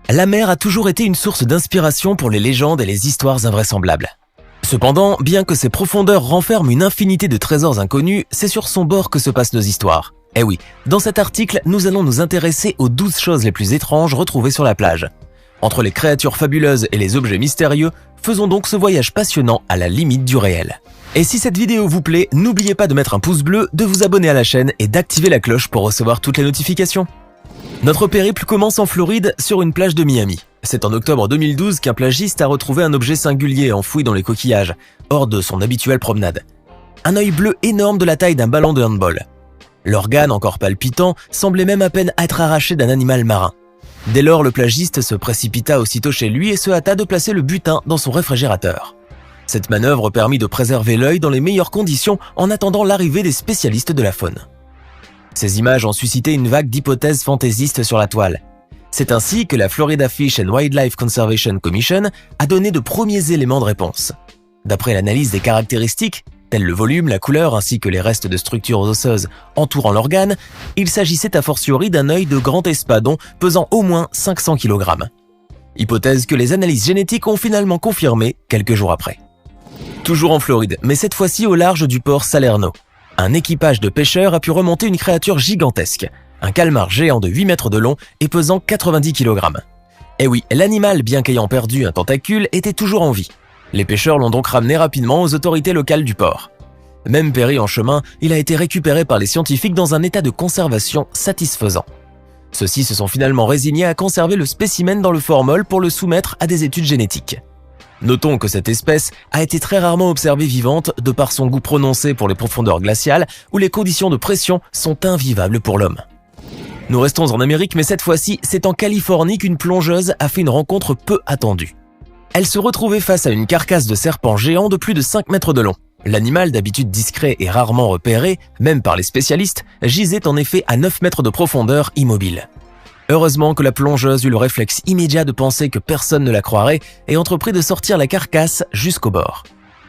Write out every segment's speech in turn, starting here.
La mer a toujours été une source d'inspiration pour les légendes et les histoires invraisemblables. Cependant, bien que ses profondeurs renferment une infinité de trésors inconnus, c'est sur son bord que se passent nos histoires. Eh oui, dans cet article, nous allons nous intéresser aux 12 choses les plus étranges retrouvées sur la plage. Entre les créatures fabuleuses et les objets mystérieux, faisons donc ce voyage passionnant à la limite du réel. Et si cette vidéo vous plaît, n'oubliez pas de mettre un pouce bleu, de vous abonner à la chaîne et d'activer la cloche pour recevoir toutes les notifications. Notre périple commence en Floride, sur une plage de Miami. C'est en octobre 2012 qu'un plagiste a retrouvé un objet singulier enfoui dans les coquillages, hors de son habituelle promenade. Un œil bleu énorme de la taille d'un ballon de handball. L'organe, encore palpitant, semblait même à peine être arraché d'un animal marin. Dès lors, le plagiste se précipita aussitôt chez lui et se hâta de placer le butin dans son réfrigérateur. Cette manœuvre permit de préserver l'œil dans les meilleures conditions en attendant l'arrivée des spécialistes de la faune. Ces images ont suscité une vague d'hypothèses fantaisistes sur la toile. C'est ainsi que la Florida Fish and Wildlife Conservation Commission a donné de premiers éléments de réponse. D'après l'analyse des caractéristiques, tels le volume, la couleur ainsi que les restes de structures osseuses entourant l'organe, il s'agissait a fortiori d'un œil de grand espadon pesant au moins 500 kg. Hypothèse que les analyses génétiques ont finalement confirmée quelques jours après. Toujours en Floride, mais cette fois-ci au large du port Salerno. Un équipage de pêcheurs a pu remonter une créature gigantesque, un calmar géant de 8 mètres de long et pesant 90 kg. Et oui, l'animal, bien qu'ayant perdu un tentacule, était toujours en vie. Les pêcheurs l'ont donc ramené rapidement aux autorités locales du port. Même péri en chemin, il a été récupéré par les scientifiques dans un état de conservation satisfaisant. Ceux-ci se sont finalement résignés à conserver le spécimen dans le formol pour le soumettre à des études génétiques. Notons que cette espèce a été très rarement observée vivante de par son goût prononcé pour les profondeurs glaciales où les conditions de pression sont invivables pour l'homme. Nous restons en Amérique, mais cette fois-ci, c'est en Californie qu'une plongeuse a fait une rencontre peu attendue. Elle se retrouvait face à une carcasse de serpent géant de plus de 5 mètres de long. L'animal, d'habitude discret et rarement repéré, même par les spécialistes, gisait en effet à 9 mètres de profondeur immobile. Heureusement que la plongeuse eut le réflexe immédiat de penser que personne ne la croirait et entreprit de sortir la carcasse jusqu'au bord.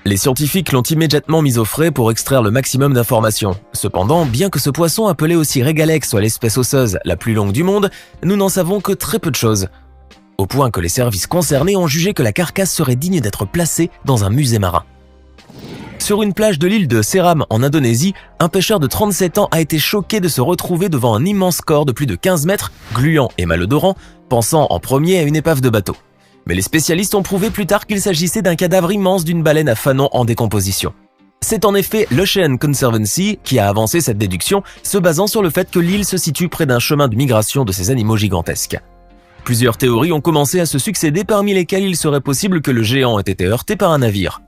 Les scientifiques l'ont immédiatement mise au frais pour extraire le maximum d'informations. Cependant, bien que ce poisson appelé aussi régalex soit l'espèce osseuse la plus longue du monde, nous n'en savons que très peu de choses. Au point que les services concernés ont jugé que la carcasse serait digne d'être placée dans un musée marin. Sur une plage de l'île de Seram en Indonésie, un pêcheur de 37 ans a été choqué de se retrouver devant un immense corps de plus de 15 mètres, gluant et malodorant, pensant en premier à une épave de bateau. Mais les spécialistes ont prouvé plus tard qu'il s'agissait d'un cadavre immense d'une baleine à fanon en décomposition. C'est en effet l'Ocean Conservancy qui a avancé cette déduction, se basant sur le fait que l'île se situe près d'un chemin de migration de ces animaux gigantesques. Plusieurs théories ont commencé à se succéder, parmi lesquelles il serait possible que le géant ait été heurté par un navire.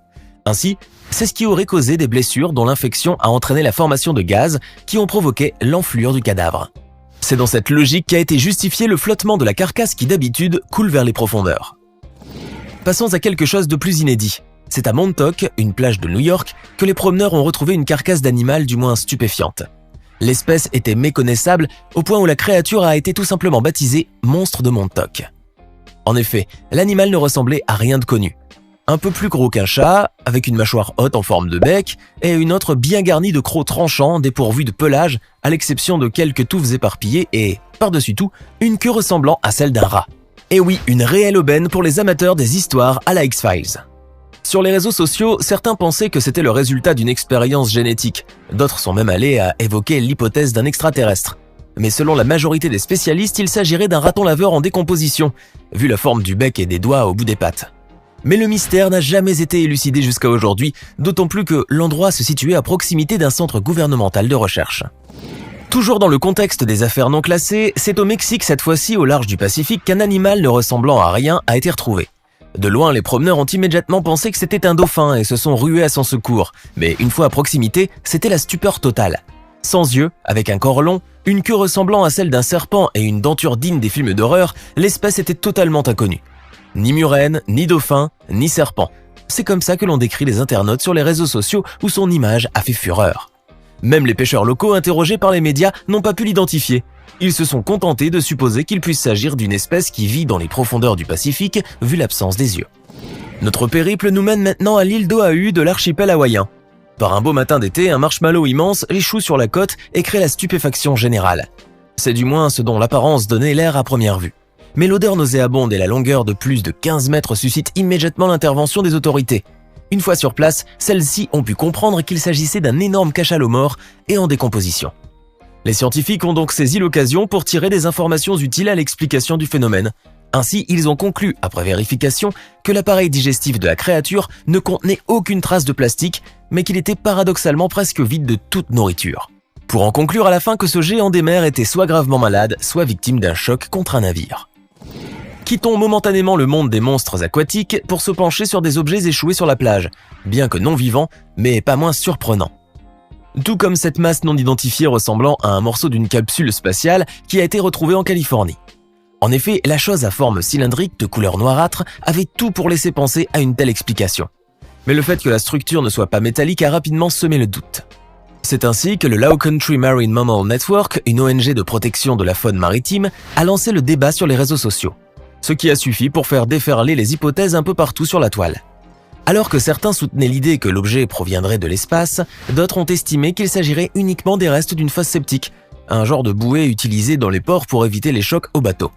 Ainsi, c'est ce qui aurait causé des blessures dont l'infection a entraîné la formation de gaz qui ont provoqué l'enflure du cadavre. C'est dans cette logique qu'a été justifié le flottement de la carcasse qui d'habitude coule vers les profondeurs. Passons à quelque chose de plus inédit. C'est à Montauk, une plage de New York, que les promeneurs ont retrouvé une carcasse d'animal du moins stupéfiante. L'espèce était méconnaissable au point où la créature a été tout simplement baptisée monstre de Montauk. En effet, l'animal ne ressemblait à rien de connu. Un peu plus gros qu'un chat, avec une mâchoire haute en forme de bec, et une autre bien garnie de crocs tranchants dépourvus de pelage, à l'exception de quelques touffes éparpillées et, par-dessus tout, une queue ressemblant à celle d'un rat. Et oui, une réelle aubaine pour les amateurs des histoires à la X-Files. Sur les réseaux sociaux, certains pensaient que c'était le résultat d'une expérience génétique. D'autres sont même allés à évoquer l'hypothèse d'un extraterrestre. Mais selon la majorité des spécialistes, il s'agirait d'un raton laveur en décomposition, vu la forme du bec et des doigts au bout des pattes. Mais le mystère n'a jamais été élucidé jusqu'à aujourd'hui, d'autant plus que l'endroit se situait à proximité d'un centre gouvernemental de recherche. Toujours dans le contexte des affaires non classées, c'est au Mexique cette fois-ci au large du Pacifique qu'un animal ne ressemblant à rien a été retrouvé. De loin, les promeneurs ont immédiatement pensé que c'était un dauphin et se sont rués à son secours, mais une fois à proximité, c'était la stupeur totale. Sans yeux, avec un corps long, une queue ressemblant à celle d'un serpent et une denture digne des films d'horreur, l'espèce était totalement inconnue. Ni murène, ni dauphin, ni serpent. C'est comme ça que l'on décrit les internautes sur les réseaux sociaux où son image a fait fureur. Même les pêcheurs locaux interrogés par les médias n'ont pas pu l'identifier. Ils se sont contentés de supposer qu'il puisse s'agir d'une espèce qui vit dans les profondeurs du Pacifique, vu l'absence des yeux. Notre périple nous mène maintenant à l'île d'Oahu de l'archipel hawaïen. Par un beau matin d'été, un marshmallow immense échoue sur la côte et crée la stupéfaction générale. C'est du moins ce dont l'apparence donnait l'air à première vue. Mais l'odeur nauséabonde et la longueur de plus de 15 mètres suscitent immédiatement l'intervention des autorités. Une fois sur place, celles-ci ont pu comprendre qu'il s'agissait d'un énorme cachalot mort et en décomposition. Les scientifiques ont donc saisi l'occasion pour tirer des informations utiles à l'explication du phénomène. Ainsi, ils ont conclu, après vérification, que l'appareil digestif de la créature ne contenait aucune trace de plastique, mais qu'il était paradoxalement presque vide de toute nourriture. Pour en conclure à la fin que ce géant des mers était soit gravement malade, soit victime d'un choc contre un navire. Quittons momentanément le monde des monstres aquatiques pour se pencher sur des objets échoués sur la plage, bien que non vivants, mais pas moins surprenants. Tout comme cette masse non identifiée ressemblant à un morceau d'une capsule spatiale qui a été retrouvée en Californie. En effet, la chose à forme cylindrique de couleur noirâtre avait tout pour laisser penser à une telle explication. Mais le fait que la structure ne soit pas métallique a rapidement semé le doute. C'est ainsi que le Low Country Marine Mammal Network, une ONG de protection de la faune maritime, a lancé le débat sur les réseaux sociaux. Ce qui a suffi pour faire déferler les hypothèses un peu partout sur la toile. Alors que certains soutenaient l'idée que l'objet proviendrait de l'espace, d'autres ont estimé qu'il s'agirait uniquement des restes d'une fosse septique, un genre de bouée utilisé dans les ports pour éviter les chocs aux bateaux.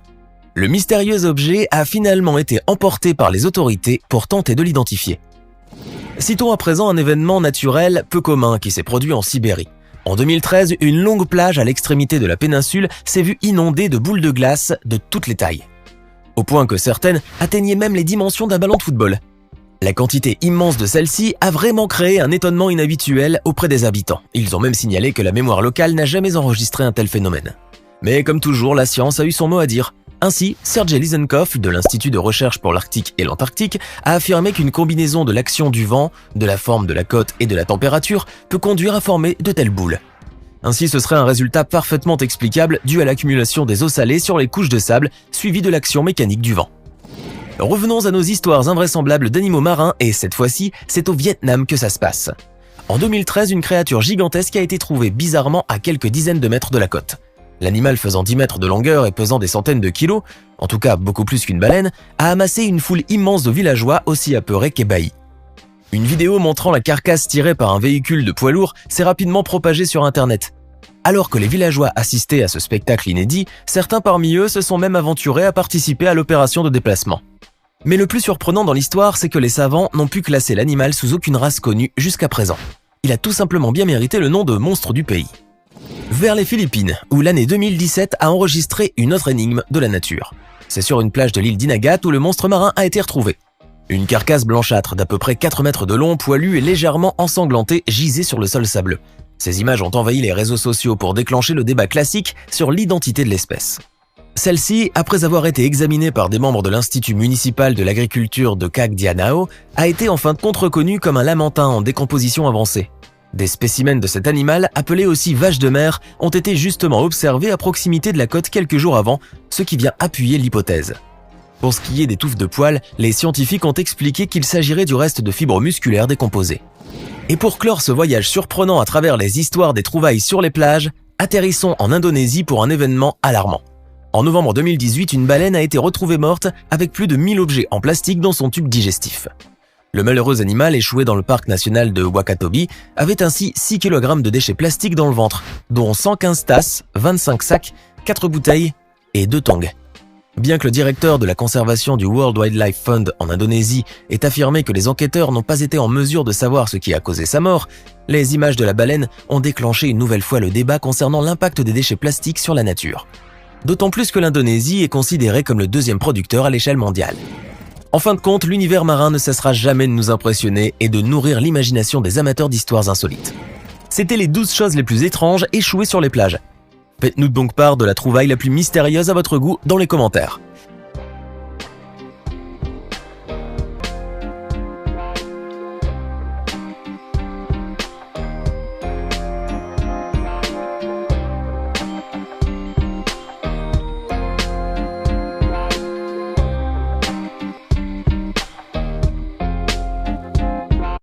Le mystérieux objet a finalement été emporté par les autorités pour tenter de l'identifier. Citons à présent un événement naturel peu commun qui s'est produit en Sibérie. En 2013, une longue plage à l'extrémité de la péninsule s'est vue inondée de boules de glace de toutes les tailles. Au point que certaines atteignaient même les dimensions d'un ballon de football. La quantité immense de celles-ci a vraiment créé un étonnement inhabituel auprès des habitants. Ils ont même signalé que la mémoire locale n'a jamais enregistré un tel phénomène. Mais comme toujours, la science a eu son mot à dire. Ainsi, Sergei Lysenkov, de l'Institut de recherche pour l'Arctique et l'Antarctique, a affirmé qu'une combinaison de l'action du vent, de la forme de la côte et de la température peut conduire à former de telles boules. Ainsi, ce serait un résultat parfaitement explicable dû à l'accumulation des eaux salées sur les couches de sable, suivi de l'action mécanique du vent. Revenons à nos histoires invraisemblables d'animaux marins et cette fois-ci, c'est au Vietnam que ça se passe. En 2013, une créature gigantesque a été trouvée bizarrement à quelques dizaines de mètres de la côte. L'animal faisant 10 mètres de longueur et pesant des centaines de kilos, en tout cas beaucoup plus qu'une baleine, a amassé une foule immense de villageois aussi apeurés qu'ébahis. Une vidéo montrant la carcasse tirée par un véhicule de poids lourd s'est rapidement propagée sur Internet. Alors que les villageois assistaient à ce spectacle inédit, certains parmi eux se sont même aventurés à participer à l'opération de déplacement. Mais le plus surprenant dans l'histoire, c'est que les savants n'ont pu classer l'animal sous aucune race connue jusqu'à présent. Il a tout simplement bien mérité le nom de monstre du pays. Vers les Philippines, où l'année 2017 a enregistré une autre énigme de la nature. C'est sur une plage de l'île d'Inagat où le monstre marin a été retrouvé. Une carcasse blanchâtre d'à peu près 4 mètres de long, poilue et légèrement ensanglantée gisait sur le sol sableux. Ces images ont envahi les réseaux sociaux pour déclencher le débat classique sur l'identité de l'espèce. Celle-ci, après avoir été examinée par des membres de l'Institut municipal de l'agriculture de Cagdianao, a été en fin de compte reconnue comme un lamantin en décomposition avancée. Des spécimens de cet animal, appelé aussi vache de mer, ont été justement observés à proximité de la côte quelques jours avant, ce qui vient appuyer l'hypothèse. Pour ce qui est des touffes de poils, les scientifiques ont expliqué qu'il s'agirait du reste de fibres musculaires décomposées. Et pour clore ce voyage surprenant à travers les histoires des trouvailles sur les plages, atterrissons en Indonésie pour un événement alarmant. En novembre 2018, une baleine a été retrouvée morte avec plus de 1000 objets en plastique dans son tube digestif. Le malheureux animal échoué dans le parc national de Wakatobi avait ainsi 6 kg de déchets plastiques dans le ventre, dont 115 tasses, 25 sacs, 4 bouteilles et 2 tongs. Bien que le directeur de la conservation du World Wildlife Fund en Indonésie ait affirmé que les enquêteurs n'ont pas été en mesure de savoir ce qui a causé sa mort, les images de la baleine ont déclenché une nouvelle fois le débat concernant l'impact des déchets plastiques sur la nature. D'autant plus que l'Indonésie est considérée comme le deuxième producteur à l'échelle mondiale. En fin de compte, l'univers marin ne cessera jamais de nous impressionner et de nourrir l'imagination des amateurs d'histoires insolites. C'était les 12 choses les plus étranges échouées sur les plages. Faites-nous donc part de la trouvaille la plus mystérieuse à votre goût dans les commentaires.